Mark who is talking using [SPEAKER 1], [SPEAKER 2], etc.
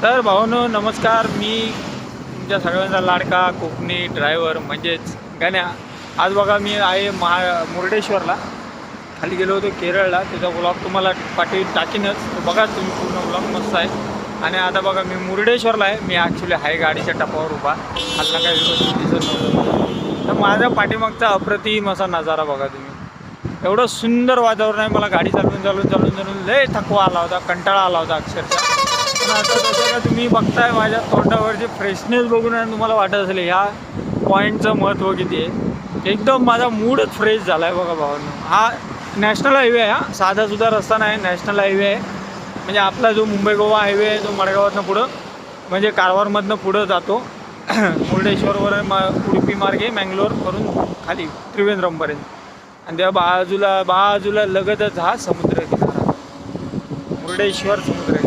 [SPEAKER 1] तर भावांनो नमस्कार, मी तुमच्या सगळ्यांचा लाडका कोकणी ड्रायव्हर म्हणजेच गण्या. आज बघा मी आहे मुर्डेश्वरला. खाली गेलो होतो केरळला, त्याचा ब्लॉग तुम्हाला पाठी टाकीनच, तो बघा तुम्ही पूर्ण ब्लॉग मस्त आहे. आणि आता बघा मी मुर्डेश्वरला आहे. मी ॲक्च्युली आहे गाडीच्या टपावर उभा, खालना काही व्यवस्थित दिसत नव्हतं. तर माझ्या पाठीमागचा अप्रतिम असा नजारा बघा तुम्ही. एवढं सुंदर वातावरण आहे. मला गाडी चालवून लय थकवा आला होता, कंटाळा आला होता अक्षरशः. पण आता जसं का तुम्ही बघताय माझ्या तोंडावरचे फ्रेशनेस बघून आणि तुम्हाला वाटत असेल ह्या पॉईंटचं महत्त्व किती आहे. एकदम माझा मूडच फ्रेश झाला आहे बघा भावांनो. हा नॅशनल हायवे आहे, हा साधासुद्धा रस्ता नाही, नॅशनल हायवे आहे. म्हणजे आपला जो मुंबई गोवा हायवे आहे तो मडगावातनं पुढं म्हणजे कारवारमधनं पुढं जातो मुर्डेश्वरवर उडुपी मार्गे मँगलोर करून खाली त्रिवेंद्रमपर्यंत. आणि त्या बाजूला लगतच हा समुद्र किनारा, मुर्डेश्वर समुद्र.